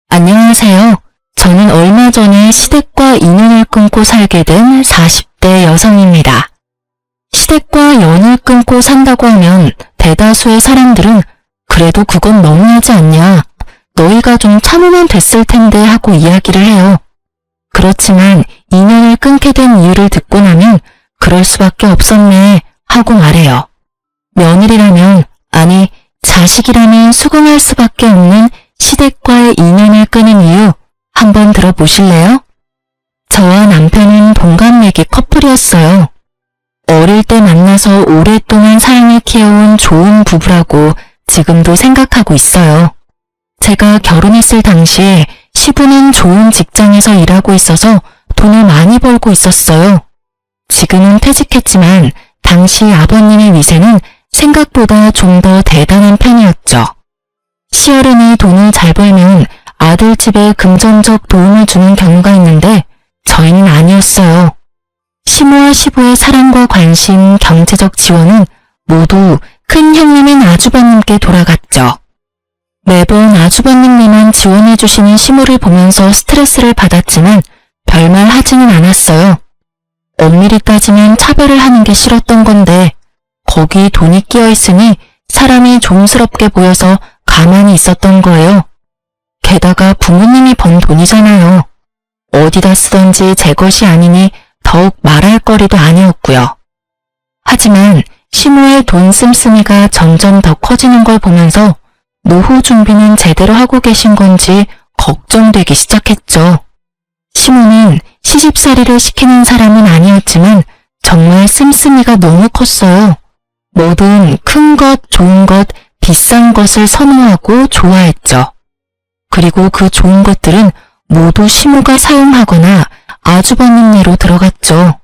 안녕하세요. 저는 얼마 전에 시댁과 인연을 끊고 살게 된 40대 여성입니다. 시댁과 연을 끊고 산다고 하면 대다수의 사람들은 그래도 그건 너무하지 않냐, 너희가 좀 참으면 됐을 텐데 하고 이야기를 해요. 그렇지만 인연을 끊게 된 이유를 듣고 나면 그럴 수밖에 없었네 하고 말해요. 며느리라면, 아니 자식이라면 수긍할 수밖에 없는 시댁과의 인연을 끊은 이유 한번 들어보실래요? 저와 남편은 동갑내기 커플이었어요. 어릴 때 만나서 오랫동안 사랑을 키워온 좋은 부부라고 지금도 생각하고 있어요. 제가 결혼했을 당시에 시부는 좋은 직장에서 일하고 있어서 돈을 많이 벌고 있었어요. 지금은 퇴직했지만 당시 아버님의 위세는 생각보다 좀 더 대단한 편이었죠. 시어른이 돈을 잘 벌면 아들 집에 금전적 도움을 주는 경우가 있는데 저희는 아니었어요. 시모와 시부의 사랑과 관심, 경제적 지원은 모두 큰 형님인 아주버님께 돌아갔죠. 매번 아주버님만 지원해 주시는 시모를 보면서 스트레스를 받았지만 별말 하지는 않았어요. 엄밀히 따지면 차별을 하는 게 싫었던 건데 거기 돈이 끼어 있으니 사람이 좀스럽게 보여서 가만히 있었던 거예요. 게다가 부모님이 번 돈이잖아요. 어디다 쓰던지 제 것이 아니니 더욱 말할 거리도 아니었고요. 하지만 시모의 돈 씀씀이가 점점 더 커지는 걸 보면서 노후 준비는 제대로 하고 계신 건지 걱정되기 시작했죠. 시모는 시집살이를 시키는 사람은 아니었지만 정말 씀씀이가 너무 컸어요. 뭐든 큰 것, 좋은 것, 비싼 것을 선호하고 좋아했죠. 그리고 그 좋은 것들은 모두 시모가 사용하거나 아주버님네로 들어갔죠.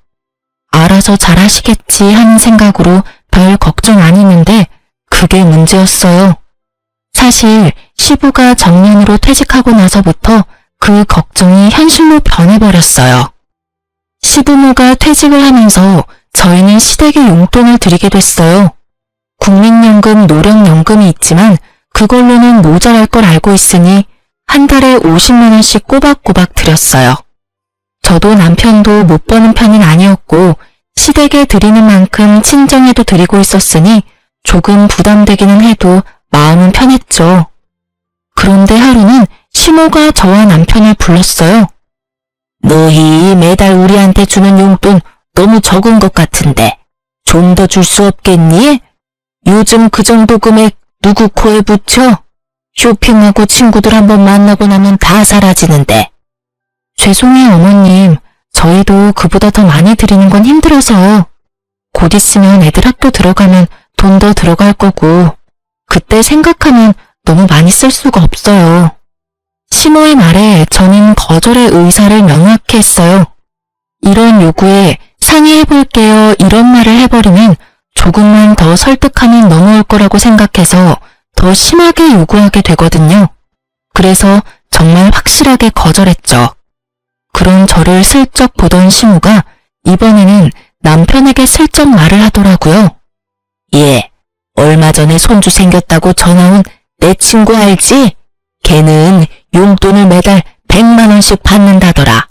알아서 잘하시겠지 하는 생각으로 별 걱정 안 했는데 그게 문제였어요. 사실 시부가 정년으로 퇴직하고 나서부터 그 걱정이 현실로 변해버렸어요. 시부모가 퇴직을 하면서 저희는 시댁에 용돈을 드리게 됐어요. 국민연금, 노령연금이 있지만 그걸로는 모자랄 걸 알고 있으니 한 달에 50만 원씩 꼬박꼬박 드렸어요. 저도 남편도 못 버는 편은 아니었고 시댁에 드리는 만큼 친정에도 드리고 있었으니 조금 부담되기는 해도 마음은 편했죠. 그런데 하루는 시모가 저와 남편을 불렀어요. 너희 매달 우리한테 주는 용돈 너무 적은 것 같은데 좀 더 줄 수 없겠니? 요즘 그 정도 금액 누구 코에 붙여? 쇼핑하고 친구들 한번 만나고 나면 다 사라지는데. 죄송해요 어머님. 저희도 그보다 더 많이 드리는 건 힘들어서. 곧 있으면 애들 학교 들어가면 돈 더 들어갈 거고 그때 생각하면 너무 많이 쓸 수가 없어요. 시모의 말에 저는 거절의 의사를 명확히 했어요. 이런 요구에 상의해볼게요 이런 말을 해버리면 조금만 더 설득하면 넘어올 거라고 생각해서 더 심하게 요구하게 되거든요. 그래서 정말 확실하게 거절했죠. 그런 저를 슬쩍 보던 시모가 이번에는 남편에게 슬쩍 말을 하더라고요. 예, 얼마 전에 손주 생겼다고 전화 온 내 친구 알지? 걔는 용돈을 매달 100만 원씩 받는다더라.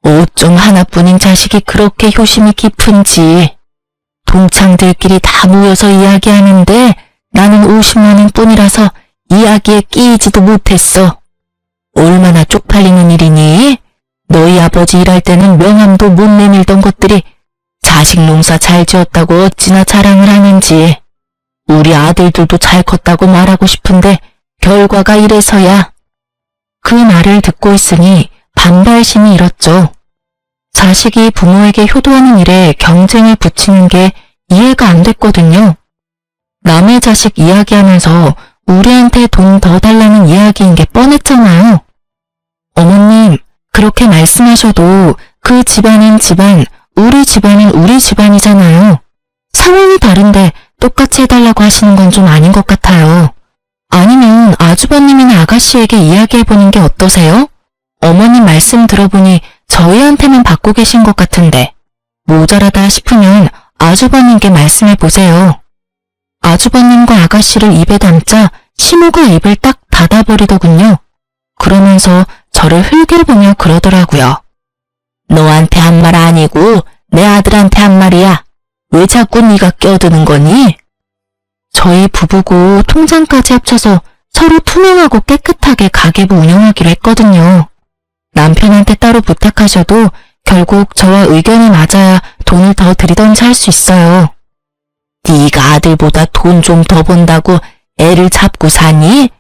어쩜 하나뿐인 자식이 그렇게 효심이 깊은지. 동창들끼리 다 모여서 이야기하는데 나는 50만 원뿐이라서 이야기에 끼이지도 못했어. 얼마나 쪽팔리는 일이니? 너희 아버지 일할 때는 명함도 못 내밀던 것들이 자식 농사 잘 지었다고 어찌나 자랑을 하는지. 우리 아들들도 잘 컸다고 말하고 싶은데 결과가 이래서야. 그 말을 듣고 있으니 반발심이 일었죠. 자식이 부모에게 효도하는 일에 경쟁을 붙이는 게 이해가 안 됐거든요. 남의 자식 이야기하면서 우리한테 돈 더 달라는 이야기인 게 뻔했잖아요. 어머님, 그렇게 말씀하셔도 그 집안은 집안, 우리 집안은 우리 집안이잖아요. 상황이 다른데 똑같이 해달라고 하시는 건 좀 아닌 것 같아요. 아니면 아주버님이나 아가씨에게 이야기해보는 게 어떠세요? 어머님 말씀 들어보니 저희한테만 받고 계신 것 같은데 모자라다 싶으면 아주버님께 말씀해보세요. 아주버님과 아가씨를 입에 담자 시모가 입을 딱 닫아버리더군요. 그러면서 저를 흘겨보며 그러더라고요. 너한테 한 말 아니고 내 아들한테 한 말이야. 왜 자꾸 네가 껴드는 거니? 저희 부부고 통장까지 합쳐서 서로 투명하고 깨끗하게 가계부 운영하기로 했거든요. 남편한테 따로 부탁하셔도 결국 저와 의견이 맞아야 돈을 더 들이던지 할 수 있어요. 네가 아들보다 돈 좀 더 번다고 애를 잡고 사니?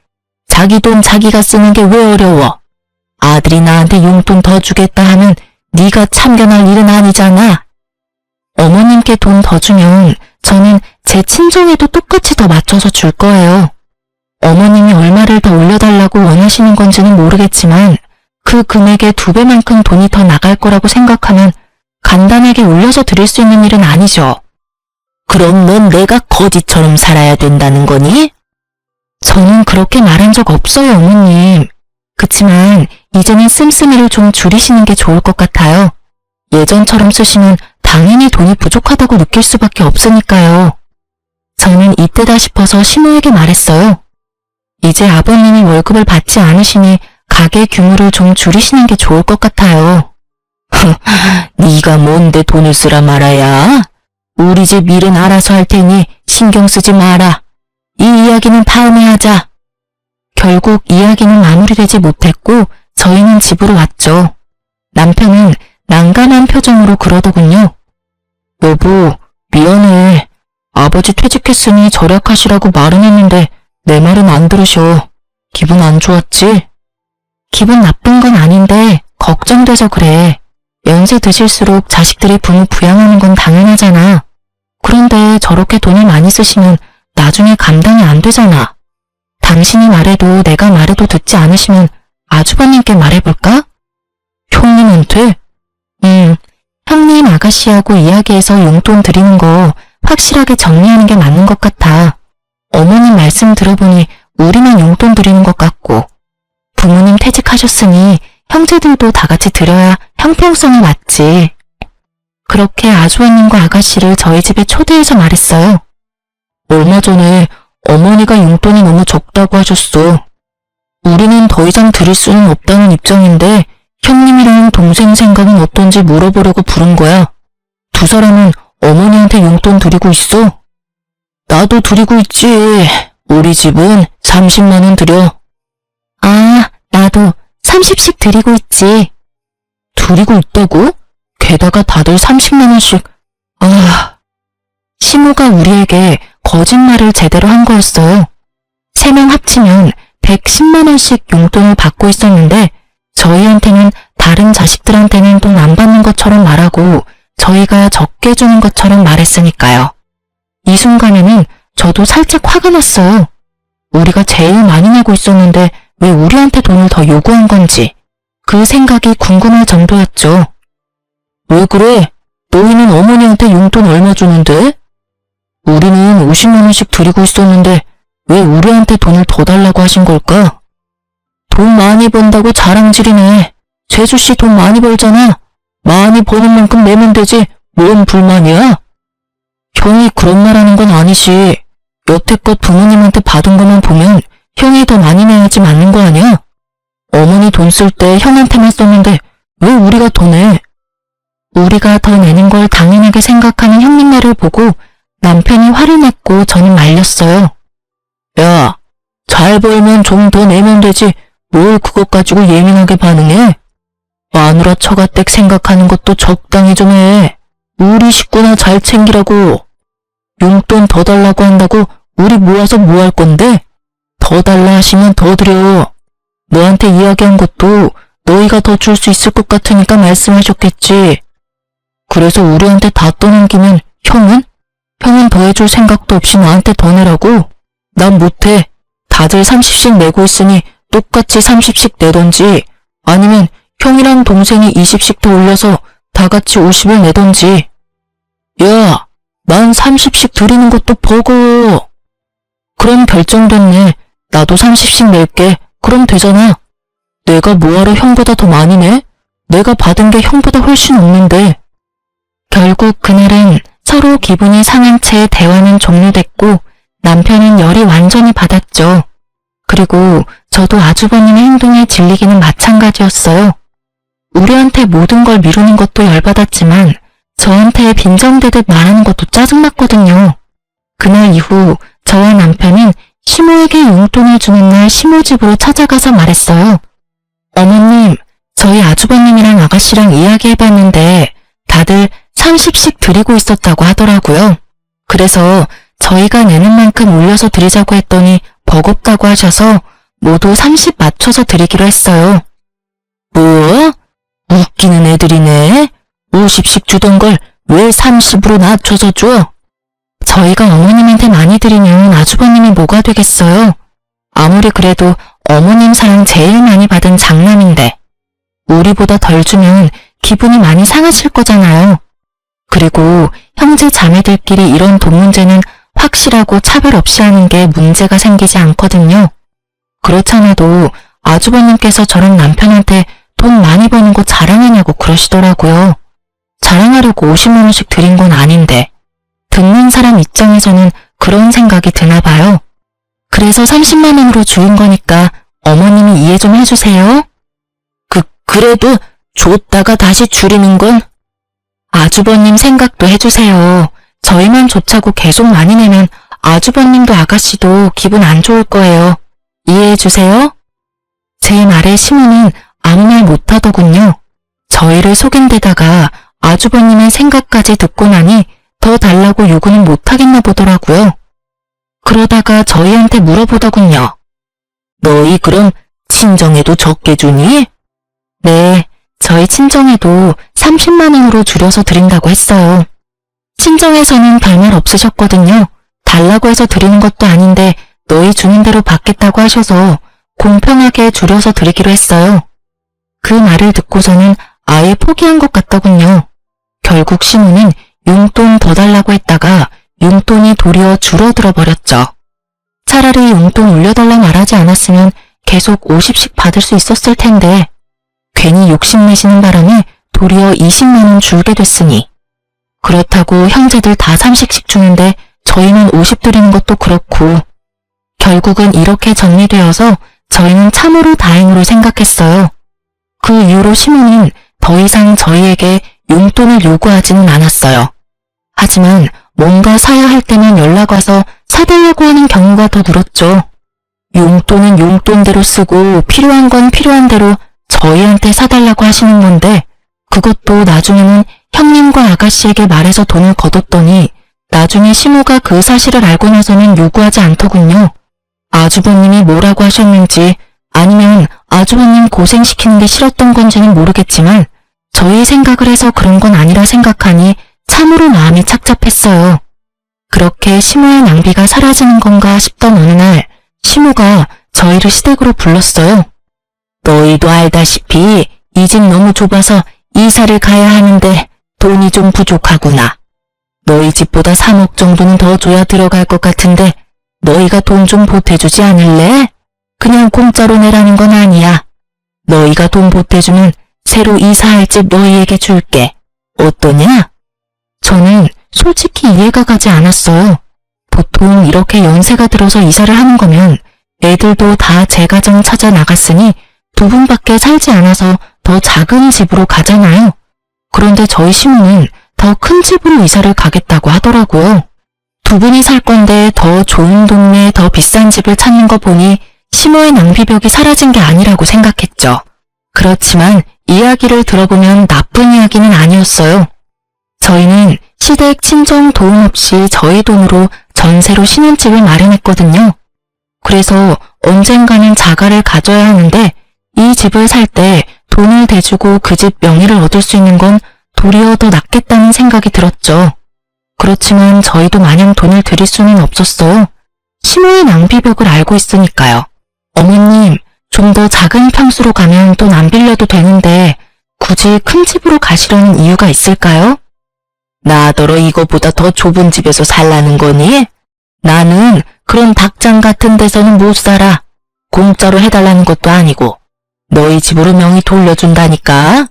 자기 돈 자기가 쓰는 게 왜 어려워? 아들이 나한테 용돈 더 주겠다 하면 네가 참견할 일은 아니잖아. 어머님께 돈 더 주면 저는 제 친정에도 똑같이 더 맞춰서 줄 거예요. 어머님이 얼마를 더 올려달라고 원하시는 건지는 모르겠지만 그 금액의 2배만큼 돈이 더 나갈 거라고 생각하면 간단하게 올려서 드릴 수 있는 일은 아니죠. 그럼 넌 내가 거지처럼 살아야 된다는 거니? 저는 그렇게 말한 적 없어요, 어머님. 그치만 이제는 씀씀이를 좀 줄이시는 게 좋을 것 같아요. 예전처럼 쓰시면 당연히 돈이 부족하다고 느낄 수밖에 없으니까요. 저는 이때다 싶어서 시모에게 말했어요. 이제 아버님이 월급을 받지 않으시니 가게 규모를 좀 줄이시는 게 좋을 것 같아요. 네가 뭔데 돈을 쓰라 말아야? 우리 집 일은 알아서 할 테니 신경 쓰지 마라. 이 이야기는 다음에 하자. 결국 이야기는 마무리되지 못했고 저희는 집으로 왔죠. 남편은 난감한 표정으로 그러더군요. 여보, 미안해. 아버지 퇴직했으니 절약하시라고 말은 했는데 내 말은 안 들으셔. 기분 안 좋았지? 기분 나쁜 건 아닌데 걱정돼서 그래. 연세 드실수록 자식들이 부모 부양하는 건 당연하잖아. 그런데 저렇게 돈을 많이 쓰시면 나중에 감당이 안 되잖아. 당신이 말해도 내가 말해도 듣지 않으시면 아주버님께 말해볼까? 형님한테? 형님 아가씨하고 이야기해서 용돈 드리는 거 확실하게 정리하는 게 맞는 것 같아. 어머님 말씀 들어보니 우리만 용돈 드리는 것 같고 부모님 퇴직하셨으니 형제들도 다 같이 드려야 형평성이 맞지. 그렇게 아주버님과 아가씨를 저희 집에 초대해서 말했어요. 얼마 전에 어머니가 용돈이 너무 적다고 하셨어. 우리는 더 이상 드릴 수는 없다는 입장인데 형님이랑 동생 생각은 어떤지 물어보려고 부른 거야. 두 사람은 어머니한테 용돈 드리고 있어? 나도 드리고 있지. 우리 집은 30만 원 드려. 아, 나도 30씩 드리고 있지. 드리고 있다고? 게다가 다들 30만 원씩. 아, 시모가 우리에게 거짓말을 제대로 한 거였어요. 3명 합치면 110만 원씩 용돈을 받고 있었는데 저희한테는 다른 자식들한테는 돈 안 받는 것처럼 말하고 저희가 적게 주는 것처럼 말했으니까요. 이 순간에는 저도 살짝 화가 났어요. 우리가 제일 많이 내고 있었는데 왜 우리한테 돈을 더 요구한 건지 그 생각이 궁금할 정도였죠. 왜 그래? 너희는 어머니한테 용돈 얼마 주는데? 우리는 50만 원씩 드리고 있었는데 왜 우리한테 돈을 더 달라고 하신 걸까? 돈 많이 번다고 자랑질이네. 재수씨 돈 많이 벌잖아. 많이 버는 만큼 내면 되지. 뭔 불만이야? 형이 그런 말 하는 건 아니지. 여태껏 부모님한테 받은 것만 보면 형이 더 많이 내야지 맞는 거 아니야? 어머니 돈 쓸 때 형한테만 썼는데 왜 우리가 더 내? 우리가 더 내는 걸 당연하게 생각하는 형님 말을 보고 남편이 화를 냈고 저는 말렸어요. 야, 잘 벌면 좀 더 내면 되지. 뭘 그것 가지고 예민하게 반응해? 마누라 처가댁 생각하는 것도 적당히 좀 해. 우리 식구나 잘 챙기라고. 용돈 더 달라고 한다고 우리 모아서 뭐 할 건데? 더 달라 하시면 더 드려. 너한테 이야기한 것도 너희가 더 줄 수 있을 것 같으니까 말씀하셨겠지. 그래서 우리한테 다 떠넘기면 형은? 형은 더 해줄 생각도 없이 나한테 더 내라고? 난 못해. 다들 30씩 내고 있으니 똑같이 30씩 내던지 아니면 형이랑 동생이 20씩 더 올려서 다 같이 50을 내던지. 야, 난 30씩 드리는 것도 버거워. 그럼 결정됐네. 나도 30씩 낼게. 그럼 되잖아. 내가 뭐하러 형보다 더 많이 내? 내가 받은 게 형보다 훨씬 없는데. 결국 그날은 서로 기분이 상한 채 대화는 종료됐고 남편은 열이 완전히 받았죠. 그리고 저도 아주버님의 행동에 질리기는 마찬가지였어요. 우리한테 모든 걸 미루는 것도 열받았지만 저한테 빈정대듯 말하는 것도 짜증났거든요. 그날 이후 저와 남편은 시모에게 용돈을 주는 날 시모 집으로 찾아가서 말했어요. 어머님, 저희 아주버님이랑 아가씨랑 이야기해봤는데 다들 30씩 드리고 있었다고 하더라고요. 그래서 저희가 내는 만큼 올려서 드리자고 했더니 버겁다고 하셔서 모두 30 맞춰서 드리기로 했어요. 뭐? 웃기는 애들이네. 50씩 주던 걸 왜 30으로 낮춰서 줘? 저희가 어머님한테 많이 드리면 아주버님이 뭐가 되겠어요? 아무리 그래도 어머님 사랑 제일 많이 받은 장남인데 우리보다 덜 주면 기분이 많이 상하실 거잖아요. 그리고 형제 자매들끼리 이런 돈 문제는 확실하고 차별 없이 하는 게 문제가 생기지 않거든요. 그렇잖아도 아주버님께서 저랑 남편한테 돈 많이 버는 거 자랑하냐고 그러시더라고요. 자랑하려고 50만 원씩 드린 건 아닌데 듣는 사람 입장에서는 그런 생각이 드나 봐요. 그래서 30만 원으로 줄인 거니까 어머님이 이해 좀 해주세요. 그래도 줬다가 다시 줄이는 건? 아주버님 생각도 해주세요. 저희만 좋자고 계속 많이 내면 아주버님도 아가씨도 기분 안 좋을 거예요. 이해해주세요. 제 말에 시모는 아무 말 못하더군요. 저희를 속인 데다가 아주버님의 생각까지 듣고 나니 더 달라고 요구는 못하겠나 보더라고요. 그러다가 저희한테 물어보더군요. 너희 그럼 친정에도 적게 주니? 네, 저희 친정에도 30만 원으로 줄여서 드린다고 했어요. 친정에서는 별말 없으셨거든요. 달라고 해서 드리는 것도 아닌데 너희 주는 대로 받겠다고 하셔서 공평하게 줄여서 드리기로 했어요. 그 말을 듣고서는 아예 포기한 것 같더군요. 결국 시모는 용돈 더 달라고 했다가 용돈이 도리어 줄어들어 버렸죠. 차라리 용돈 올려달라 말하지 않았으면 계속 50씩 받을 수 있었을 텐데 괜히 욕심내시는 바람에 도리어 20만 원 줄게 됐으니 그렇다고 형제들 다 30씩 주는데 저희는 50 드리는 것도 그렇고 결국은 이렇게 정리되어서 저희는 참으로 다행으로 생각했어요. 그 이후로 시모는 더 이상 저희에게 용돈을 요구하지는 않았어요. 하지만 뭔가 사야 할 때만 연락 와서 사달라고 하는 경우가 더 늘었죠. 용돈은 용돈대로 쓰고 필요한 건 필요한 대로 저희한테 사달라고 하시는 건데 그것도 나중에는 형님과 아가씨에게 말해서 돈을 거뒀더니 나중에 시모가 그 사실을 알고 나서는 요구하지 않더군요. 아주버님이 뭐라고 하셨는지 아니면 아주버님 고생시키는 게 싫었던 건지는 모르겠지만 저희 생각을 해서 그런 건 아니라 생각하니 참으로 마음이 착잡했어요. 그렇게 시모의 낭비가 사라지는 건가 싶던 어느 날 시모가 저희를 시댁으로 불렀어요. 너희도 알다시피 이 집 너무 좁아서 이사를 가야 하는데 돈이 좀 부족하구나. 너희 집보다 3억 정도는 더 줘야 들어갈 것 같은데 너희가 돈 좀 보태주지 않을래? 그냥 공짜로 내라는 건 아니야. 너희가 돈 보태주면 새로 이사할 집 너희에게 줄게. 어떠냐? 저는 솔직히 이해가 가지 않았어요. 보통 이렇게 연세가 들어서 이사를 하는 거면 애들도 다 제 가정 찾아 나갔으니 두 분밖에 살지 않아서 더 작은 집으로 가잖아요. 그런데 저희 시모는 더 큰 집으로 이사를 가겠다고 하더라고요. 두 분이 살 건데 더 좋은 동네, 더 비싼 집을 찾는 거 보니 시모의 낭비벽이 사라진 게 아니라고 생각했죠. 그렇지만 이야기를 들어보면 나쁜 이야기는 아니었어요. 저희는 시댁 친정 도움 없이 저희 돈으로 전세로 신혼집을 마련했거든요. 그래서 언젠가는 자가를 가져야 하는데 이 집을 살 때 돈을 대주고 그 집 명의를 얻을 수 있는 건 도리어 더 낫겠다는 생각이 들었죠. 그렇지만 저희도 마냥 돈을 드릴 수는 없었어요. 시모의 낭비벽을 알고 있으니까요. 어머님, 좀 더 작은 평수로 가면 돈 안 빌려도 되는데 굳이 큰 집으로 가시려는 이유가 있을까요? 나더러 이거보다 더 좁은 집에서 살라는 거니? 나는 그런 닭장 같은 데서는 못 살아. 공짜로 해달라는 것도 아니고 너희 집으로 명의 돌려준다니까.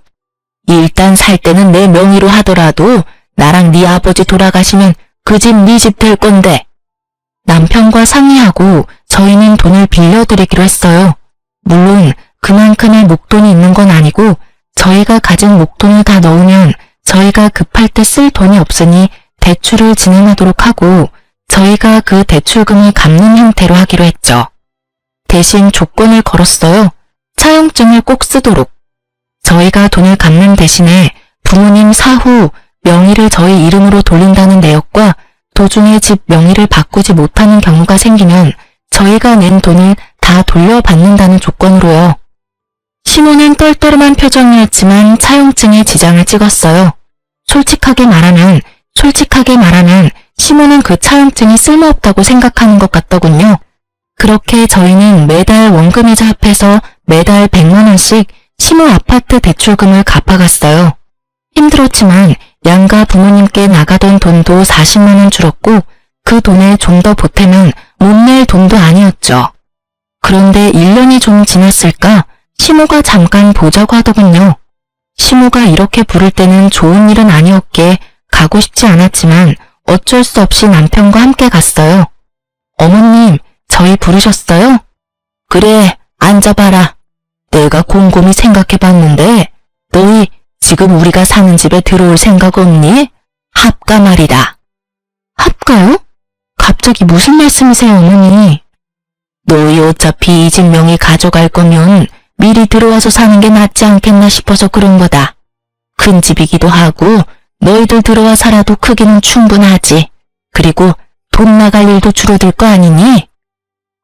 일단 살 때는 내 명의로 하더라도 나랑 네 아버지 돌아가시면 그 집 네 집 될 건데. 남편과 상의하고 저희는 돈을 빌려드리기로 했어요. 물론 그만큼의 목돈이 있는 건 아니고 저희가 가진 목돈을 다 넣으면 저희가 급할 때 쓸 돈이 없으니 대출을 진행하도록 하고 저희가 그 대출금을 갚는 형태로 하기로 했죠. 대신 조건을 걸었어요. 차용증을 꼭 쓰도록. 저희가 돈을 갚는 대신에 부모님 사후 명의를 저희 이름으로 돌린다는 내역과 도중에 집 명의를 바꾸지 못하는 경우가 생기면 저희가 낸 돈을 다 돌려받는다는 조건으로요. 시모는 떨떠름한 표정이었지만 차용증에 지장을 찍었어요. 솔직하게 말하면 시모는 그 차용증이 쓸모없다고 생각하는 것 같더군요. 그렇게 저희는 매달 원금이자 합해서 매달 100만 원씩 시모 아파트 대출금을 갚아갔어요. 힘들었지만 양가 부모님께 나가던 돈도 40만 원 줄었고 그 돈에 좀 더 보태면 못 낼 돈도 아니었죠. 그런데 1년이 좀 지났을까 시모가 잠깐 보자고 하더군요. 시모가 이렇게 부를 때는 좋은 일은 아니었기에 가고 싶지 않았지만 어쩔 수 없이 남편과 함께 갔어요. 어머님, 저희 부르셨어요? 그래, 앉아봐라. 내가 곰곰이 생각해봤는데 너희 지금 우리가 사는 집에 들어올 생각 없니? 합가 말이다. 합가요? 갑자기 무슨 말씀이세요, 어머니? 너희 어차피 이 집 명의 가져갈 거면 미리 들어와서 사는 게 낫지 않겠나 싶어서 그런 거다. 큰 집이기도 하고 너희들 들어와 살아도 크기는 충분하지. 그리고 돈 나갈 일도 줄어들 거 아니니?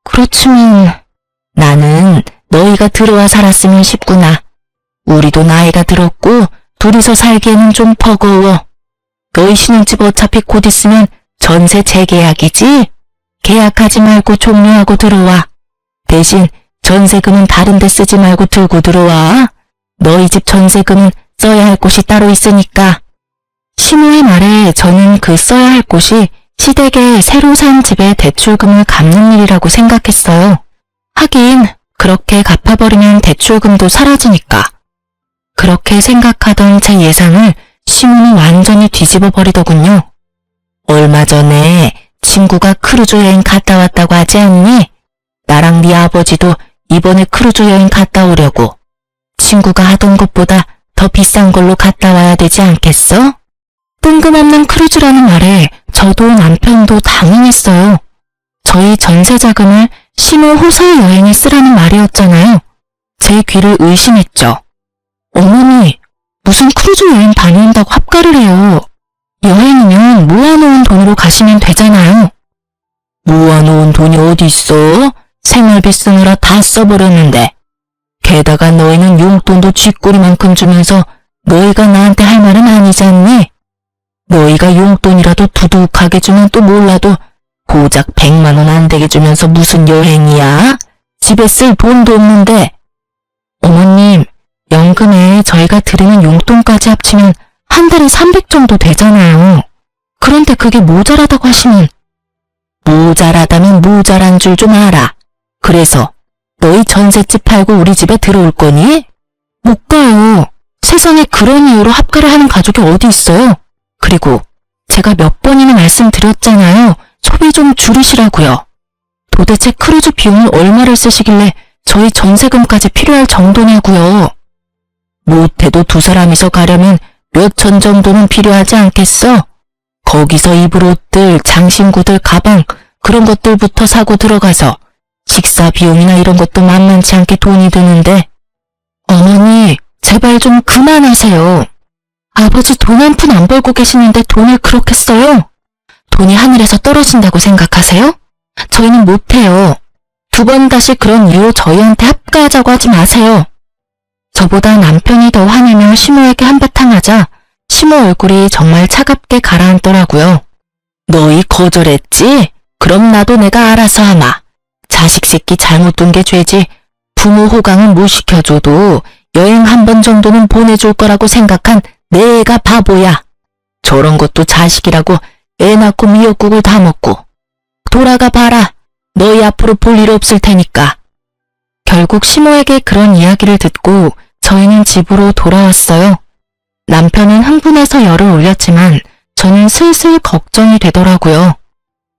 그렇지만 나는 너희가 들어와 살았으면 싶구나. 우리도 나이가 들었고 둘이서 살기에는 좀 버거워. 너희 신혼집 어차피 곧 있으면 전세 재계약이지? 계약하지 말고 종료하고 들어와. 대신 전세금은 다른 데 쓰지 말고 들고 들어와. 너희 집 전세금은 써야 할 곳이 따로 있으니까. 시모의 말에 저는 그 써야 할 곳이 시댁에 새로 산 집의 대출금을 갚는 일이라고 생각했어요. 하긴 그렇게 갚아버리면 대출금도 사라지니까. 그렇게 생각하던 제 예상을 시모는 완전히 뒤집어 버리더군요. 얼마 전에 친구가 크루즈 여행 갔다 왔다고 하지 않니? 나랑 네 아버지도 이번에 크루즈 여행 갔다 오려고. 친구가 하던 것보다 더 비싼 걸로 갔다 와야 되지 않겠어? 뜬금없는 크루즈라는 말에 저도 남편도 당황했어요. 저희 전세 자금을 시모 호설 여행에 쓰라는 말이었잖아요. 제 귀를 의심했죠. 어머니, 무슨 크루즈 여행 다녀온다고 합가를 해요. 여행이면 모아놓은 돈으로 가시면 되잖아요. 모아놓은 돈이 어디 있어? 생활비 쓰느라 다 써버렸는데. 게다가 너희는 용돈도 쥐꼬리만큼 주면서 너희가 나한테 할 말은 아니지 않니? 너희가 용돈이라도 두둑하게 주면 또 몰라도 고작 100만 원 안 되게 주면서 무슨 여행이야? 집에 쓸 돈도 없는데. 어머님, 연금에 저희가 드리는 용돈까지 합치면 한 달에 300 정도 되잖아요. 그런데 그게 모자라다고 하시면. 모자라다면 모자란 줄 좀 알아. 그래서 너희 전셋집 팔고 우리 집에 들어올 거니? 못 가요. 세상에 그런 이유로 합가를 하는 가족이 어디 있어요. 그리고 제가 몇 번이나 말씀드렸잖아요. 소비 좀 줄이시라고요. 도대체 크루즈 비용을 얼마를 쓰시길래 저희 전세금까지 필요할 정도냐고요. 못해도 두 사람이서 가려면 몇천 정도는 필요하지 않겠어? 거기서 입을 옷들, 장신구들, 가방 그런 것들부터 사고 들어가서 식사 비용이나 이런 것도 만만치 않게 돈이 드는데. 어머니, 제발 좀 그만하세요. 아버지 돈 한 푼 안 벌고 계시는데 돈을 그렇게 써요? 돈이 하늘에서 떨어진다고 생각하세요? 저희는 못해요. 두 번 다시 그런 이유로 저희한테 합가하자고 하지 마세요. 저보다 남편이 더 화내며 시모에게 한바탕 하자 시모 얼굴이 정말 차갑게 가라앉더라고요. 너희 거절했지? 그럼 나도 내가 알아서 하마. 자식 새끼 잘못 둔 게 죄지. 부모 호강은 못 시켜줘도 여행 한 번 정도는 보내줄 거라고 생각한 내 애가 바보야. 저런 것도 자식이라고 애 낳고 미역국을 다 먹고. 돌아가 봐라. 너희 앞으로 볼 일 없을 테니까. 결국 시모에게 그런 이야기를 듣고 저희는 집으로 돌아왔어요. 남편은 흥분해서 열을 올렸지만 저는 슬슬 걱정이 되더라고요.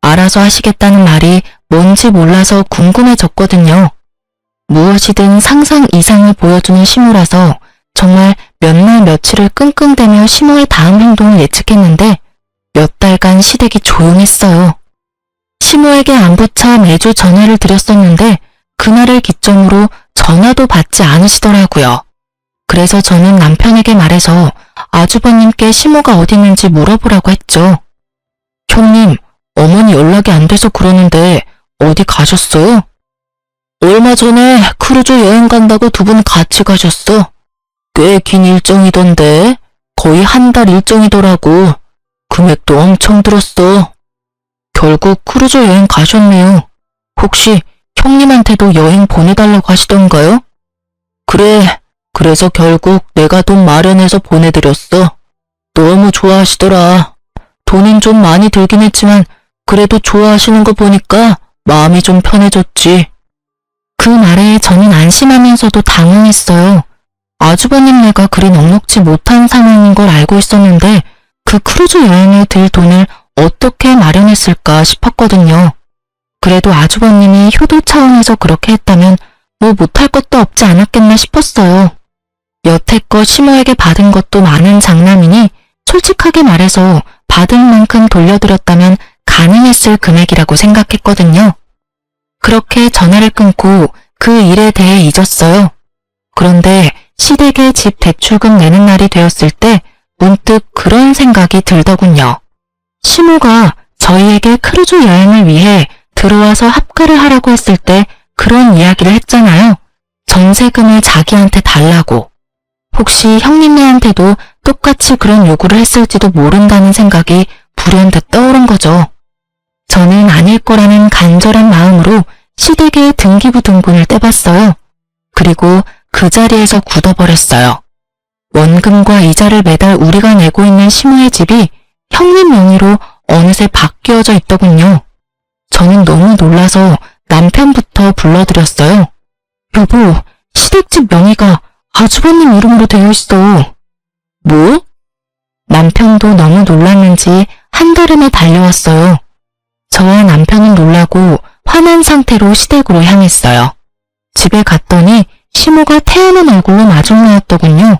알아서 하시겠다는 말이 뭔지 몰라서 궁금해졌거든요. 무엇이든 상상 이상을 보여주는 시모라서 정말 몇 날 며칠을 끙끙대며 시모의 다음 행동을 예측했는데 몇 달간 시댁이 조용했어요. 시모에게 안부차 매주 전화를 드렸었는데 그날을 기점으로 전화도 받지 않으시더라고요. 그래서 저는 남편에게 말해서 아주버님께 시모가 어디 있는지 물어보라고 했죠. 형님, 어머니 연락이 안 돼서 그러는데 어디 가셨어요? 얼마 전에 크루즈 여행 간다고 두 분 같이 가셨어. 꽤 긴 일정이던데 거의 한 달 일정이더라고. 금액도 엄청 들었어. 결국 크루즈 여행 가셨네요. 혹시 형님한테도 여행 보내달라고 하시던가요? 그래, 그래서 결국 내가 돈 마련해서 보내드렸어. 너무 좋아하시더라. 돈은 좀 많이 들긴 했지만 그래도 좋아하시는 거 보니까 마음이 좀 편해졌지. 그 말에 저는 안심하면서도 당황했어요. 아주버님네가 그리 넉넉지 못한 상황인 걸 알고 있었는데 그 크루즈 여행에 들 돈을 어떻게 마련했을까 싶었거든요. 그래도 아주버님이 효도 차원에서 그렇게 했다면 뭐 못할 것도 없지 않았겠나 싶었어요. 여태껏 시모에게 받은 것도 많은 장남이니 솔직하게 말해서 받은 만큼 돌려드렸다면 가능했을 금액이라고 생각했거든요. 그렇게 전화를 끊고 그 일에 대해 잊었어요. 그런데 시댁에 집 대출금 내는 날이 되었을 때 문득 그런 생각이 들더군요. 시모가 저희에게 크루즈 여행을 위해 들어와서 합가를 하라고 했을 때 그런 이야기를 했잖아요. 전세금을 자기한테 달라고. 혹시 형님네한테도 똑같이 그런 요구를 했을지도 모른다는 생각이 불현듯 떠오른 거죠. 저는 아닐 거라는 간절한 마음으로 시댁의 등기부 등본을 떼봤어요. 그리고 그 자리에서 굳어버렸어요. 원금과 이자를 매달 우리가 내고 있는 시모의 집이 형님 명의로 어느새 바뀌어져 있더군요. 저는 너무 놀라서 남편부터 불러드렸어요. 여보, 시댁집 명의가 아주버님 이름으로 되어 있어. 뭐? 남편도 너무 놀랐는지 한달음에 달려왔어요. 저와 남편은 놀라고 화난 상태로 시댁으로 향했어요. 집에 갔더니 시모가 태어난 얼굴로 마중나왔더군요.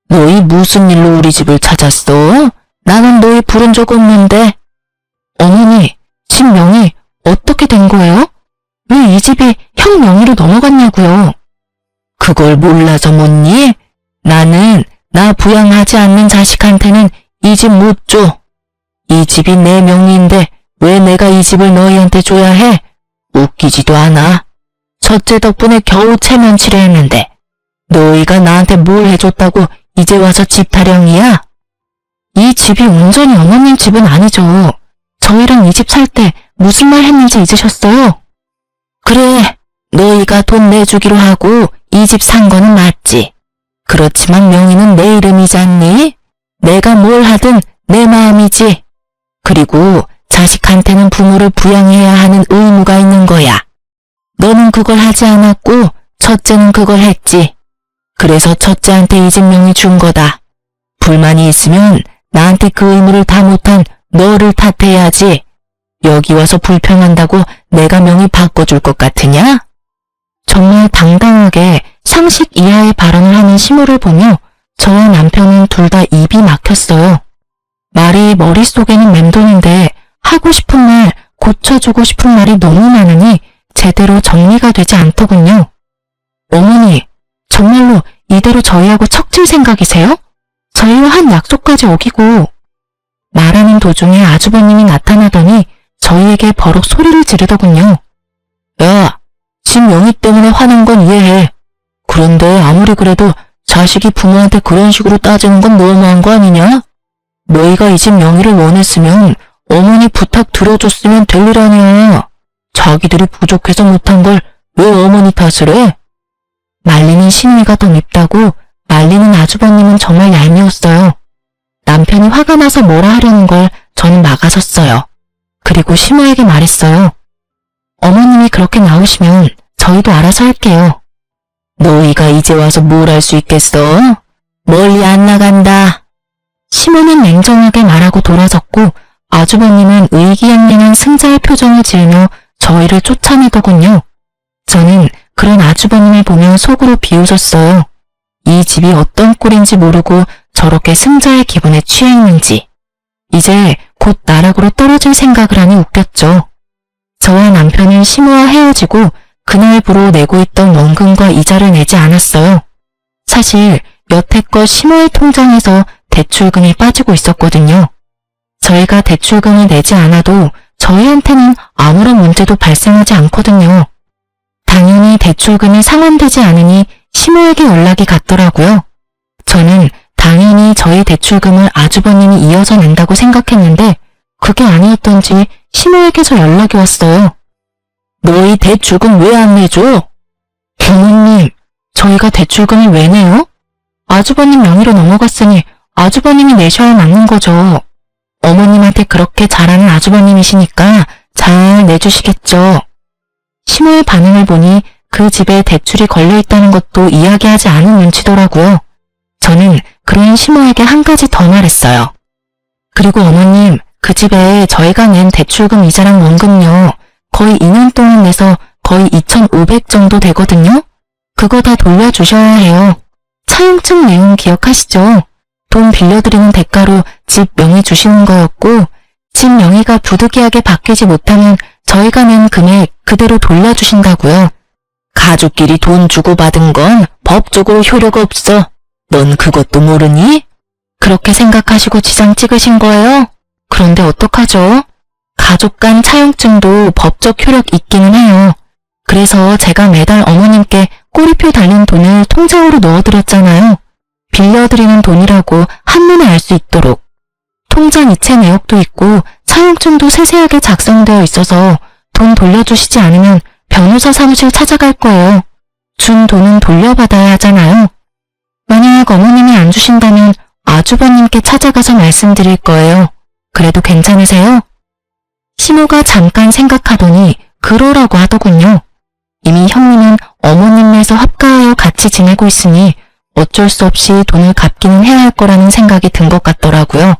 너희 무슨 일로 우리 집을 찾았어? 나는 너희 부른 적 없는데. 어머니, 집 명의 어떻게 된 거예요? 왜 이 집이 형 명의로 넘어갔냐고요? 그걸 몰라서 묻니? 나는 나 부양하지 않는 자식한테는 이 집 못 줘. 이 집이 내 명의인데 왜 내가 이 집을 너희한테 줘야 해? 웃기지도 않아. 첫째 덕분에 겨우 체면치레 했는데 너희가 나한테 뭘 해줬다고 이제 와서 집 타령이야? 이 집이 온전히 어머님 집은 아니죠. 저희랑 이 집 살 때 무슨 말 했는지 잊으셨어요? 그래, 너희가 돈 내주기로 하고 이 집 산 거는 맞지. 그렇지만 명의는 내 이름이잖니? 내가 뭘 하든 내 마음이지. 그리고 자식한테는 부모를 부양해야 하는 의무가 있는 거야. 너는 그걸 하지 않았고 첫째는 그걸 했지. 그래서 첫째한테 이 집 명의 준 거다. 불만이 있으면 나한테 그 의무를 다 못한 너를 탓해야지. 여기 와서 불평한다고 내가 명의 바꿔줄 것 같으냐? 정말 당당하게 상식 이하의 발언을 하는 시모를 보며 저와 남편은 둘 다 입이 막혔어요. 말이 머릿속에는 맴도는데 하고 싶은 말, 고쳐주고 싶은 말이 너무 많으니 제대로 정리가 되지 않더군요. 어머니, 정말로 이대로 저희하고 척질 생각이세요? 저희와 한 약속까지 어기고. 말하는 도중에 아주버님이 나타나더니 저희에게 버럭 소리를 지르더군요. 야, 집 명의 때문에 화난 건 이해해. 그런데 아무리 그래도 자식이 부모한테 그런 식으로 따지는 건 너무한 거 아니냐? 너희가 이 집 명의를 원했으면 어머니 부탁 들어줬으면 될 일 아니야. 자기들이 부족해서 못한 걸 왜 어머니 탓을 해? 말리는 시누이가 더 밉다고 말리는 아주버님은 정말 얄미웠어요. 남편이 화가 나서 뭐라 하려는 걸 저는 막아섰어요. 그리고 시모에게 말했어요. 어머님이 그렇게 나오시면 저희도 알아서 할게요. 너희가 이제 와서 뭘 할 수 있겠어? 멀리 안 나간다. 시모는 냉정하게 말하고 돌아섰고 아주버님은 의기양양한 승자의 표정을 지으며 저희를 쫓아내더군요. 저는 그런 아주버님을 보며 속으로 비웃었어요. 이 집이 어떤 꼴인지 모르고 저렇게 승자의 기분에 취해 있는지. 이제 곧 나락으로 떨어질 생각을 하니 웃겼죠. 저와 남편은 시모와 헤어지고 그날부로 내고 있던 원금과 이자를 내지 않았어요. 사실 여태껏 시모의 통장에서 대출금이 빠지고 있었거든요. 저희가 대출금을 내지 않아도 저희한테는 아무런 문제도 발생하지 않거든요. 당연히 대출금이 상환되지 않으니 시모에게 연락이 갔더라고요. 저는 당연히 저희 대출금을 아주버님이 이어서 낸다고 생각했는데 그게 아니었던지 시모에게서 연락이 왔어요. 너희 대출금 왜 안 내줘? 부모님, 저희가 대출금을 왜 내요? 아주버님 명의로 넘어갔으니 아주버님이 내셔야 맞는 거죠. 어머님한테 그렇게 잘하는 아주버님이시니까 잘 내주시겠죠. 시모의 반응을 보니 그 집에 대출이 걸려있다는 것도 이야기하지 않은 눈치더라고요. 저는 그런 시모에게 한 가지 더 말했어요. 그리고 어머님, 그 집에 저희가 낸 대출금 이자랑 원금요. 거의 2년 동안 내서 거의 2,500 정도 되거든요. 그거 다 돌려주셔야 해요. 차용증 내용 기억하시죠? 돈 빌려드리는 대가로 집 명의 주시는 거였고 집 명의가 부득이하게 바뀌지 못하면 저희가 낸 금액 그대로 돌려주신다고요. 가족끼리 돈 주고받은 건 법적으로 효력가 없어. 넌 그것도 모르니? 그렇게 생각하시고 지장 찍으신 거예요? 그런데 어떡하죠? 가족 간 차용증도 법적 효력 있기는 해요. 그래서 제가 매달 어머님께 꼬리표 달린 돈을 통장으로 넣어드렸잖아요. 빌려드리는 돈이라고 한눈에 알 수 있도록. 통장 이체 내역도 있고 차용증도 세세하게 작성되어 있어서 돈 돌려주시지 않으면 변호사 사무실 찾아갈 거예요. 준 돈은 돌려받아야 하잖아요. 만약 어머님이 안 주신다면 아주버님께 찾아가서 말씀드릴 거예요. 그래도 괜찮으세요? 시모가 잠깐 생각하더니 그러라고 하더군요. 이미 형님은 어머님에서 합가하여 같이 지내고 있으니 어쩔 수 없이 돈을 갚기는 해야 할 거라는 생각이 든 것 같더라고요.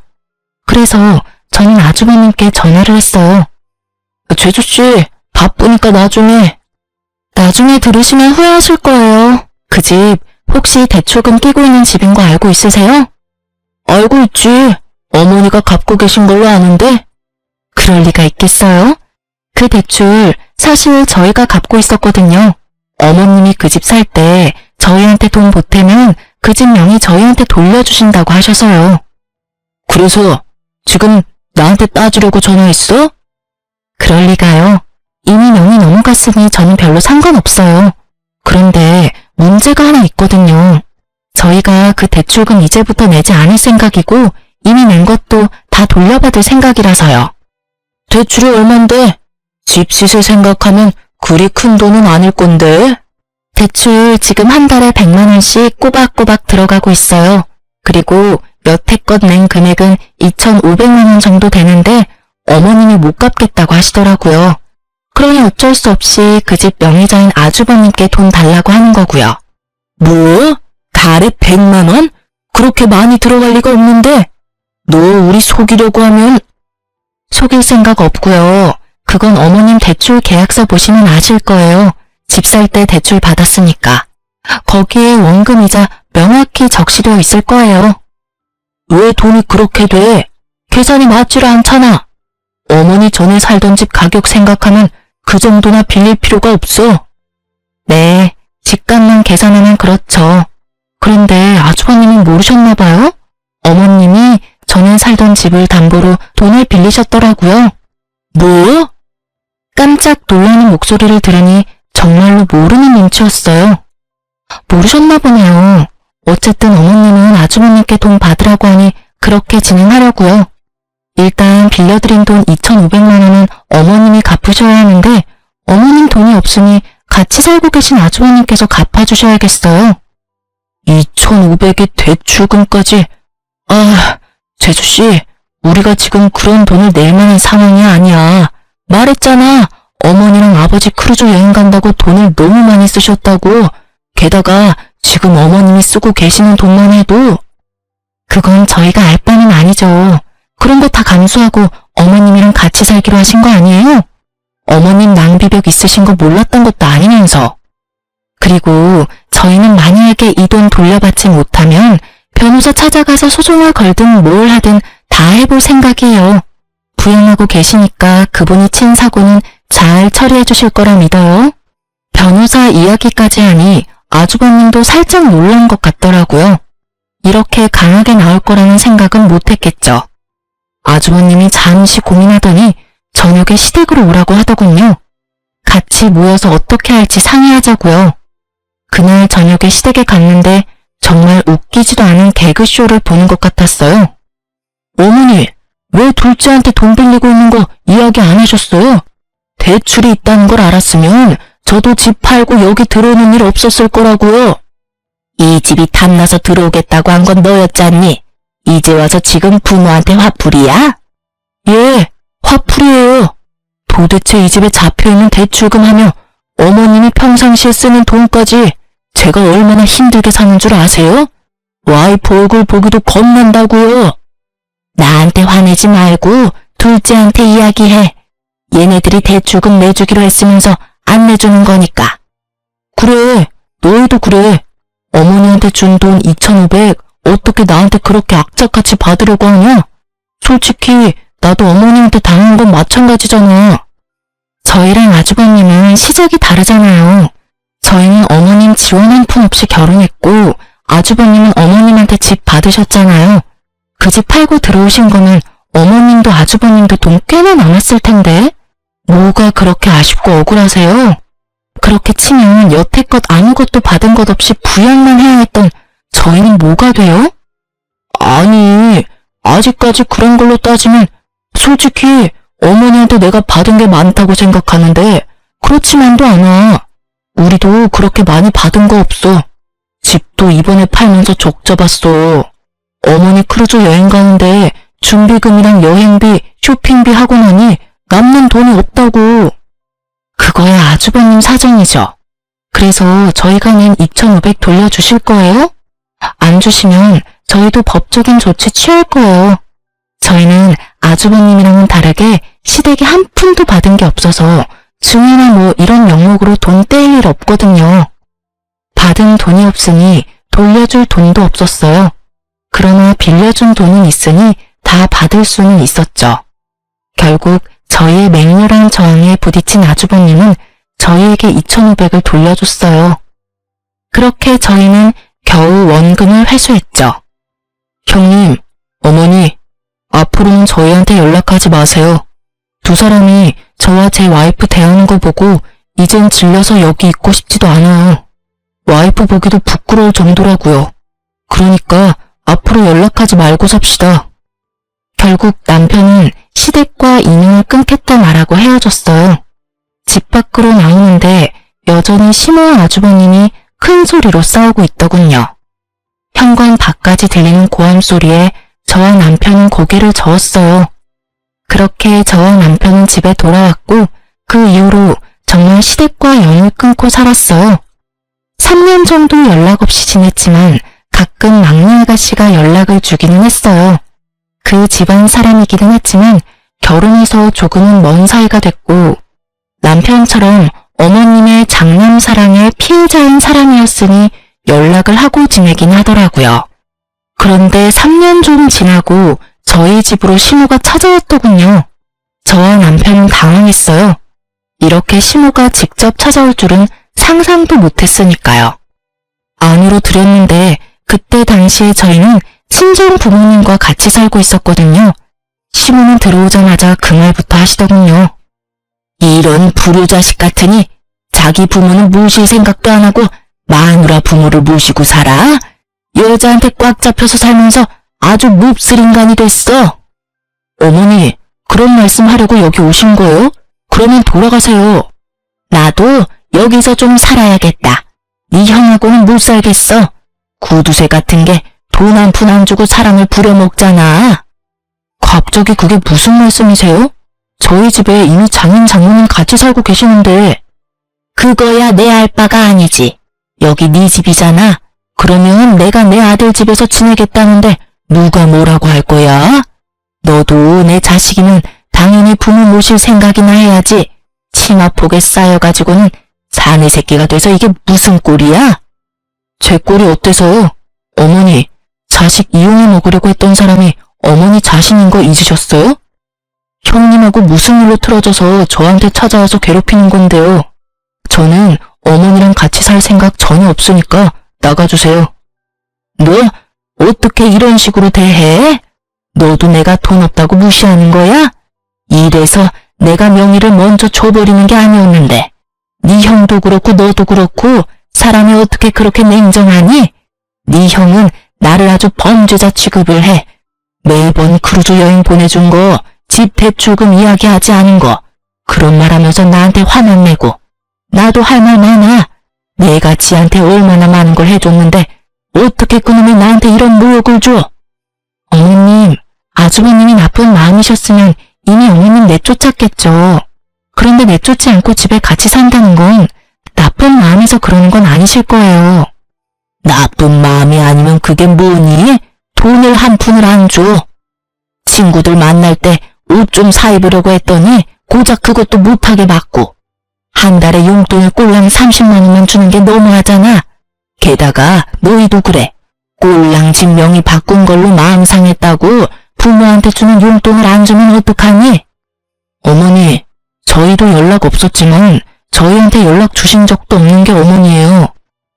그래서 저는 아주버님께 전화를 했어요. 제주씨, 바쁘니까 나중에 들으시면 후회하실 거예요. 그 집 혹시 대출금 끼고 있는 집인 거 알고 있으세요? 알고 있지. 어머니가 갚고 계신 걸로 아는데. 그럴 리가 있겠어요? 그 대출 사실 저희가 갚고 있었거든요. 어머님이 그 집 살 때 저희한테 돈 보태면 그 집 명의 저희한테 돌려주신다고 하셔서요. 그래서 지금 나한테 따지려고 전화했어? 그럴 리가요. 이미 명의 넘어갔으니 저는 별로 상관없어요. 그런데 문제가 하나 있거든요. 저희가 그 대출금 이제부터 내지 않을 생각이고 이미 낸 것도 다 돌려받을 생각이라서요. 대출이 얼만데? 집 시세 생각하면 그리 큰 돈은 아닐 건데. 대출 지금 한 달에 100만 원씩 꼬박꼬박 들어가고 있어요. 그리고 여태껏 낸 금액은 2,500만 원 정도 되는데 어머님이 못 갚겠다고 하시더라고요. 그러니 어쩔 수 없이 그 집 명의자인 아주버님께 돈 달라고 하는 거고요. 뭐? 달에 100만 원? 그렇게 많이 들어갈 리가 없는데. 너 우리 속이려고 하면. 속일 생각 없고요. 그건 어머님 대출 계약서 보시면 아실 거예요. 집 살 때 대출 받았으니까. 거기에 원금이자 명확히 적시되어 있을 거예요. 왜 돈이 그렇게 돼? 계산이 맞지를 않잖아. 어머니 전에 살던 집 가격 생각하면 그 정도나 빌릴 필요가 없어. 네, 집값만 계산하면 그렇죠. 그런데 아주버님은 모르셨나 봐요? 어머님이 전에 살던 집을 담보로 돈을 빌리셨더라고요. 뭐? 깜짝 놀라는 목소리를 들으니 정말로 모르는 눈치였어요. 모르셨나 보네요. 어쨌든 어머님은 아주버님께 돈 받으라고 하니 그렇게 진행하려고요. 일단 빌려드린 돈 2,500만 원은 어머님이 갚으셔야 하는데 어머님 돈이 없으니 같이 살고 계신 아주버님께서 갚아주셔야겠어요. 2,500의 대출금까지. 아, 제주씨, 우리가 지금 그런 돈을 낼 만한 상황이 아니야. 말했잖아. 어머니랑 아버지 크루즈 여행 간다고 돈을 너무 많이 쓰셨다고. 게다가 지금 어머님이 쓰고 계시는 돈만 해도. 그건 저희가 알 바는 아니죠. 그런 거 다 감수하고 어머님이랑 같이 살기로 하신 거 아니에요? 어머님 낭비벽 있으신 거 몰랐던 것도 아니면서. 그리고 저희는 만약에 이 돈 돌려받지 못하면 변호사 찾아가서 소송을 걸든 뭘 하든 다 해볼 생각이에요. 부양하고 계시니까 그분이 친 사고는 잘 처리해 주실 거라 믿어요. 변호사 이야기까지 하니 아주버님도 살짝 놀란 것 같더라고요. 이렇게 강하게 나올 거라는 생각은 못했겠죠. 아주버님이 잠시 고민하더니 저녁에 시댁으로 오라고 하더군요. 같이 모여서 어떻게 할지 상의하자고요. 그날 저녁에 시댁에 갔는데 정말 웃기지도 않은 개그쇼를 보는 것 같았어요. 어머니, 왜 둘째한테 돈 빌리고 있는 거 이야기 안 하셨어요? 대출이 있다는 걸 알았으면 저도 집 팔고 여기 들어오는 일 없었을 거라고요. 이 집이 탐나서 들어오겠다고 한 건 너였잖니? 이제 와서 지금 부모한테 화풀이야? 예, 화풀이에요. 도대체 이 집에 잡혀있는 대출금 하며 어머님이 평상시에 쓰는 돈까지 제가 얼마나 힘들게 사는 줄 아세요? 와이프 얼굴 보기도 겁난다고요. 나한테 화내지 말고 둘째한테 이야기해. 얘네들이 대출금 내주기로 했으면서 안 내주는 거니까. 그래, 너희도 그래. 어머니한테 준 돈 2,500 어떻게 나한테 그렇게 악착같이 받으려고 하냐? 솔직히 나도 어머님한테 당한 건 마찬가지잖아. 저희랑 아주버님은 시작이 다르잖아요. 저희는 어머님 지원 한 푼 없이 결혼했고 아주버님은 어머님한테 집 받으셨잖아요. 그 집 팔고 들어오신 거는 어머님도 아주버님도 돈 꽤나 남았을 텐데 뭐가 그렇게 아쉽고 억울하세요? 그렇게 치면 여태껏 아무것도 받은 것 없이 부양만 해야 했던 저희는 뭐가 돼요? 아니, 아직까지 그런 걸로 따지면 솔직히 어머니한테 내가 받은 게 많다고 생각하는데 그렇지만도 않아. 우리도 그렇게 많이 받은 거 없어. 집도 이번에 팔면서 족 잡았어. 어머니 크루즈 여행 가는데 준비금이랑 여행비, 쇼핑비 하고 나니 남는 돈이 없다고. 그거야 아주버님 사정이죠. 그래서 저희가 낸 2,500 돌려주실 거예요? 안 주시면 저희도 법적인 조치 취할 거예요. 저희는 아주버님이랑은 다르게 시댁에 한 푼도 받은 게 없어서 증여나 뭐 이런 명목으로 돈 떼일 일 없거든요. 받은 돈이 없으니 돌려줄 돈도 없었어요. 그러나 빌려준 돈은 있으니 다 받을 수는 있었죠. 결국 저희의 맹렬한 저항에 부딪힌 아주버님은 저희에게 2,500을 돌려줬어요. 그렇게 저희는 겨우 원금을 회수했죠. 형님, 어머니, 앞으로는 저희한테 연락하지 마세요. 두 사람이 저와 제 와이프 대하는 거 보고 이젠 질려서 여기 있고 싶지도 않아요. 와이프 보기도 부끄러울 정도라고요. 그러니까 앞으로 연락하지 말고 삽시다. 결국 남편은 시댁과 인연을 끊겠다 말하고 헤어졌어요. 집 밖으로 나오는데 여전히 시모와 아주버님이 큰 소리로 싸우고 있더군요. 현관 밖까지 들리는 고함 소리에 저와 남편은 고개를 저었어요. 그렇게 저와 남편은 집에 돌아왔고 그 이후로 정말 시댁과 연을 끊고 살았어요. 3년 정도 연락 없이 지냈지만 가끔 막내 아가씨가 연락을 주기는 했어요. 그 집안 사람이기는 했지만 결혼해서 조금은 먼 사이가 됐고 남편처럼 어머님의 장남사랑의 피해자인 사람이었으니 연락을 하고 지내긴 하더라고요. 그런데 3년 좀 지나고 저희 집으로 시모가 찾아왔더군요. 저와 남편은 당황했어요. 이렇게 시모가 직접 찾아올 줄은 상상도 못했으니까요. 안으로 들였는데 그때 당시에 저희는 친정 부모님과 같이 살고 있었거든요. 시모는 들어오자마자 그 말부터 하시더군요. 이런 불효자식 같으니 자기 부모는 모실 생각도 안 하고 마누라 부모를 모시고 살아? 여자한테 꽉 잡혀서 살면서 아주 몹쓸 인간이 됐어. 어머니, 그런 말씀 하려고 여기 오신 거예요? 그러면 돌아가세요. 나도 여기서 좀 살아야겠다. 네 형하고는 못 살겠어. 구두쇠 같은 게 돈 한 푼 안 주고 사람을 부려먹잖아. 갑자기 그게 무슨 말씀이세요? 저희 집에 이미 장인 장모님 같이 살고 계시는데. 그거야 내 알 바가 아니지. 여기 네 집이잖아. 그러면 내가 내 아들 집에서 지내겠다는데 누가 뭐라고 할 거야? 너도 내 자식이면 당연히 부모 모실 생각이나 해야지. 치마폭에 쌓여가지고는 사내 새끼가 돼서 이게 무슨 꼴이야? 제 꼴이 어때서요? 어머니, 자식 이용해 먹으려고 했던 사람이 어머니 자신인 거 잊으셨어요? 형님하고 무슨 일로 틀어져서 저한테 찾아와서 괴롭히는 건데요. 저는 어머니랑 같이 살 생각 전혀 없으니까 나가주세요. 뭐? 어떻게 이런 식으로 대해? 너도 내가 돈 없다고 무시하는 거야? 이래서 내가 명의를 먼저 줘버리는 게 아니었는데 네 형도 그렇고 너도 그렇고 사람이 어떻게 그렇게 냉정하니? 네 형은 나를 아주 범죄자 취급을 해. 매번 크루즈 여행 보내준 거, 집 대출금 이야기하지 않은 거, 그런 말 하면서 나한테 화만 내고. 나도 할 말 많아. 내가 지한테 얼마나 많은 걸 해줬는데 어떻게 그놈이 나한테 이런 모욕을 줘? 어머님, 아주버님이 나쁜 마음이셨으면 이미 어머님 내쫓았겠죠. 그런데 내쫓지 않고 집에 같이 산다는 건 나쁜 마음에서 그러는 건 아니실 거예요. 나쁜 마음이 아니면 그게 뭐니? 돈을 한 푼을 안 줘. 친구들 만날 때 옷 좀 사입으려고 했더니 고작 그것도 못하게 받고 한 달에 용돈을 꼴랑 30만 원만 주는 게 너무하잖아. 게다가 너희도 그래. 꼴랑 집 명의 바꾼 걸로 마음 상했다고 부모한테 주는 용돈을 안 주면 어떡하니? 어머니, 저희도 연락 없었지만 저희한테 연락 주신 적도 없는 게 어머니예요.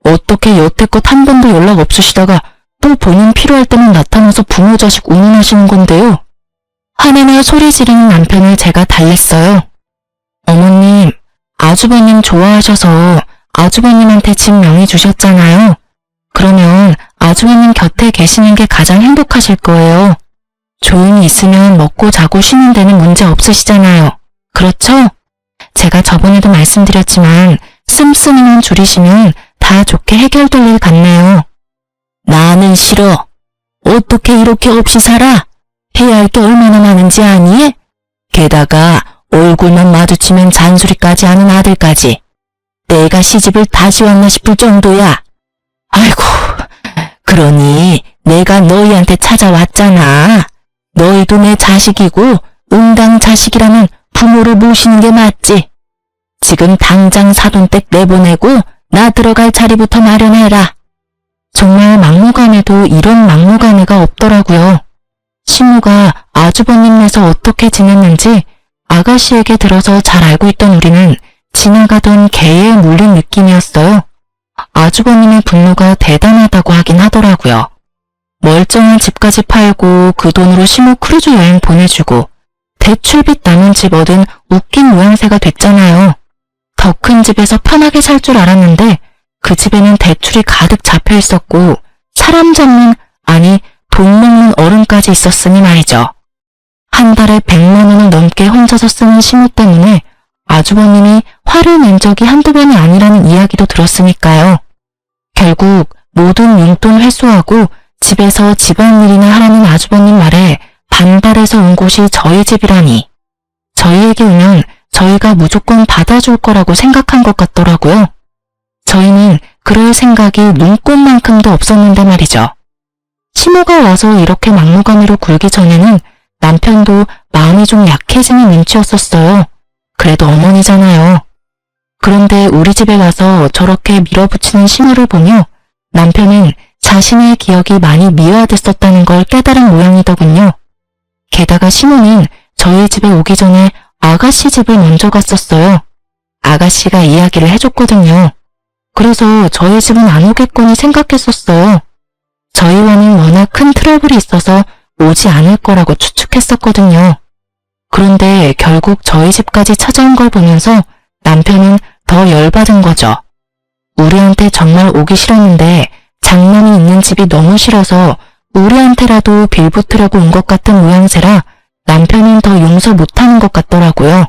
어떻게 여태껏 한 번도 연락 없으시다가 또 본인 필요할 때만 나타나서 부모 자식 운운하시는 건데요. 화내며 소리 지르는 남편을 제가 달랬어요. 어머님, 아주버님 좋아하셔서 아주버님한테 집 명의 주셨잖아요. 그러면 아주버님 곁에 계시는 게 가장 행복하실 거예요. 조용히 있으면 먹고 자고 쉬는 데는 문제 없으시잖아요. 그렇죠? 제가 저번에도 말씀드렸지만 씀씀이만 줄이시면 다 좋게 해결될 일 같네요. 나는 싫어. 어떻게 이렇게 없이 살아? 해야 할 게 얼마나 많은지 아니? 게다가 얼굴만 마주치면 잔소리까지 하는 아들까지. 내가 시집을 다시 왔나 싶을 정도야. 아이고, 그러니 내가 너희한테 찾아왔잖아. 너희도 내 자식이고 응당 자식이라면 부모를 모시는 게 맞지. 지금 당장 사돈댁 내보내고 나 들어갈 자리부터 마련해라. 정말 막무가내도 이런 막무가내가 없더라고요. 시무가 아주버님네서 어떻게 지냈는지 아가씨에게 들어서 잘 알고 있던 우리는 지나가던 개에 물린 느낌이었어요. 아주버님의 분노가 대단하다고 하긴 하더라고요. 멀쩡한 집까지 팔고 그 돈으로 시무 크루즈 여행 보내주고 대출빚 남은 집 얻은 웃긴 모양새가 됐잖아요. 더 큰 집에서 편하게 살 줄 알았는데 그 집에는 대출이 가득 잡혀 있었고 사람 잡는, 아니 돈 먹는 어른까지 있었으니 말이죠. 한 달에 100만 원을 넘게 혼자서 쓰는 시무 때문에 아주버님이 화를 낸 적이 한두 번이 아니라는 이야기도 들었으니까요. 결국 모든 용돈 회수하고 집에서 집안일이나 하라는 아주버님 말에 반발해서 온 곳이 저희 집이라니. 저희에게 오면 저희가 무조건 받아줄 거라고 생각한 것 같더라고요. 저희는 그럴 생각이 눈꼽만큼도 없었는데 말이죠. 시모가 와서 이렇게 막무가내로 굴기 전에는 남편도 마음이 좀 약해지는 눈치였었어요. 그래도 어머니잖아요. 그런데 우리 집에 와서 저렇게 밀어붙이는 시모를 보며 남편은 자신의 기억이 많이 미화됐었다는 걸 깨달은 모양이더군요. 게다가 시모는 저희 집에 오기 전에 아가씨 집을 먼저 갔었어요. 아가씨가 이야기를 해줬거든요. 그래서 저희 집은 안 오겠거니 생각했었어요. 저희와는 워낙 큰 트러블이 있어서 오지 않을 거라고 추측했었거든요. 그런데 결국 저희 집까지 찾아온 걸 보면서 남편은 더 열받은 거죠. 우리한테 정말 오기 싫었는데 장난이 있는 집이 너무 싫어서 우리한테라도 빌붙으려고 온 것 같은 모양새라 남편은 더 용서 못하는 것 같더라고요.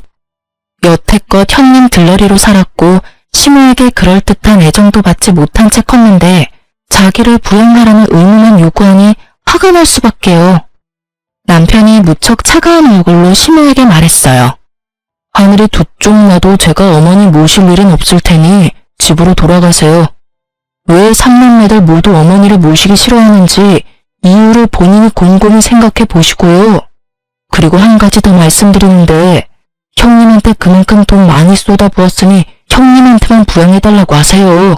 여태껏 형님 들러리로 살았고 시모에게 그럴듯한 애정도 받지 못한 채 컸는데 자기를 부양하라는 의무만 요구하니 화가 날 수밖에요. 남편이 무척 차가운 얼굴로 시모에게 말했어요. 하늘이 두 쪽 나도 제가 어머니 모실 일은 없을 테니 집으로 돌아가세요. 왜 삼남매들 모두 어머니를 모시기 싫어하는지 이유를 본인이 곰곰이 생각해 보시고요. 그리고 한 가지 더 말씀드리는데 형님한테 그만큼 돈 많이 쏟아부었으니 형님한테만 부양해달라고 하세요.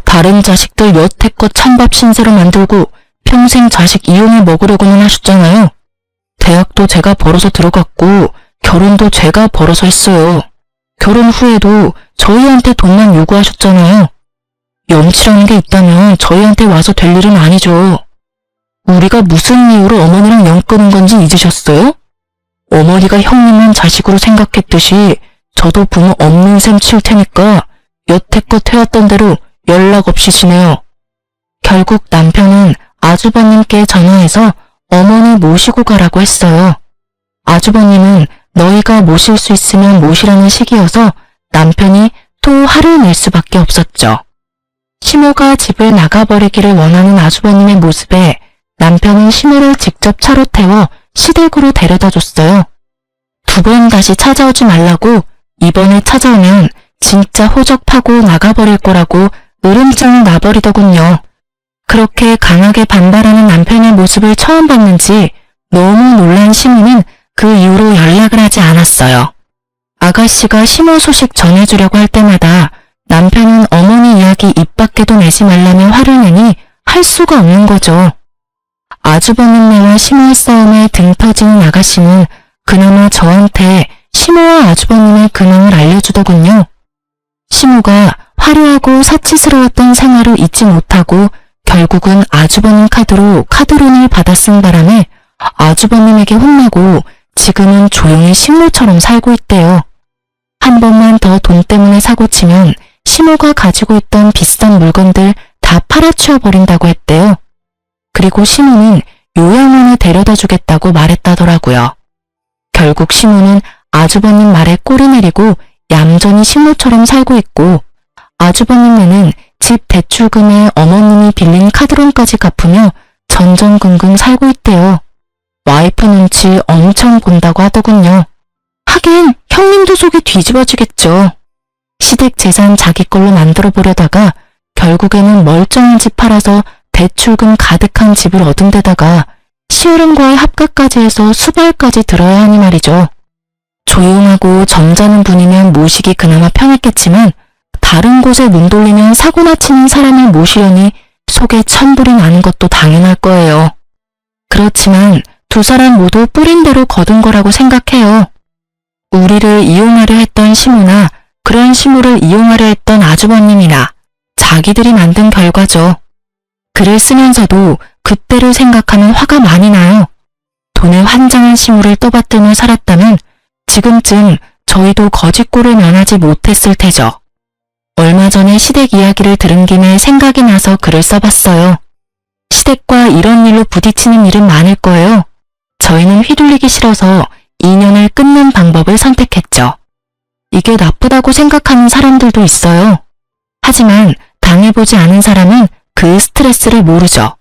다른 자식들 여태껏 찬밥 신세로 만들고 평생 자식 이용해 먹으려고는 하셨잖아요. 대학도 제가 벌어서 들어갔고 결혼도 제가 벌어서 했어요. 결혼 후에도 저희한테 돈만 요구하셨잖아요. 염치라는 게 있다면 저희한테 와서 될 일은 아니죠. 우리가 무슨 이유로 어머니랑 연 끊은 건지 잊으셨어요? 어머니가 형님만 자식으로 생각했듯이 저도 부모 없는 셈 칠 테니까 여태껏 해왔던 대로 연락 없이 지내요. 결국 남편은 아주버님께 전화해서 어머니 모시고 가라고 했어요. 아주버님은 너희가 모실 수 있으면 모시라는 식이어서 남편이 또 화를 낼 수밖에 없었죠. 시모가 집을 나가버리기를 원하는 아주버님의 모습에 남편은 시모를 직접 차로 태워 시댁으로 데려다 줬어요. 두 번 다시 찾아오지 말라고, 이번에 찾아오면 진짜 호적파고 나가버릴 거라고 으름장을 놔버리더군요. 그렇게 강하게 반발하는 남편의 모습을 처음 봤는지 너무 놀란 시모는 그 이후로 연락을 하지 않았어요. 아가씨가 시모 소식 전해주려고 할 때마다 남편은 어머니 이야기 입 밖에도 내지 말라며 화를 내니 할 수가 없는 거죠. 아주버님네와 시모의 싸움에 등 터지는 아가씨는 그나마 저한테 시모와 아주버님의 근황을 알려주더군요. 시모가 화려하고 사치스러웠던 생활을 잊지 못하고 결국은 아주버님 카드로 카드론을 받아 쓴 바람에 아주버님에게 혼나고 지금은 조용히 식물처럼 살고 있대요. 한 번만 더 돈 때문에 사고치면 시모가 가지고 있던 비싼 물건들 다 팔아치워버린다고 했대요. 그리고 시모는 요양원에 데려다 주겠다고 말했다더라고요. 결국 시모는 아주버님 말에 꼬리 내리고 얌전히 식물처럼 살고 있고, 아주버님네는 집 대출금에 어머님이 빌린 카드론까지 갚으며 전전긍긍 살고 있대요. 와이프 눈치 엄청 본다고 하더군요. 하긴 형님도 속이 뒤집어지겠죠. 시댁 재산 자기 걸로 만들어 보려다가 결국에는 멀쩡한 집 팔아서 대출금 가득한 집을 얻은 데다가 시어른과의 합가까지 해서 수발까지 들어야 하니 말이죠. 조용하고 점잖은 분이면 모시기 그나마 편했겠지만 다른 곳에 눈 돌리면 사고나 치는 사람을 모시려니 속에 천불이 나는 것도 당연할 거예요. 그렇지만 두 사람 모두 뿌린 대로 거둔 거라고 생각해요. 우리를 이용하려 했던 시모나 그런 시모를 이용하려 했던 아주버님이나 자기들이 만든 결과죠. 글을 쓰면서도 그때를 생각하면 화가 많이 나요. 돈에 환장한 시모를 떠받들며 살았다면 지금쯤 저희도 거짓골을 면하지 못했을 테죠. 얼마 전에 시댁 이야기를 들은 김에 생각이 나서 글을 써봤어요. 시댁과 이런 일로 부딪히는 일은 많을 거예요. 저희는 휘둘리기 싫어서 인연을 끊는 방법을 선택했죠. 이게 나쁘다고 생각하는 사람들도 있어요. 하지만 당해보지 않은 사람은 그 스트레스를 모르죠.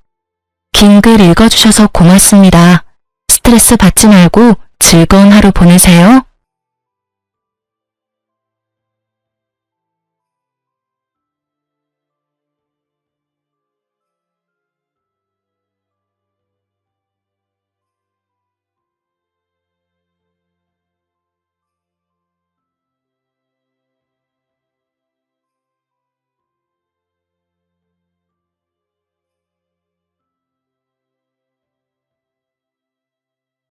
긴 글 읽어주셔서 고맙습니다. 스트레스 받지 말고 즐거운 하루 보내세요.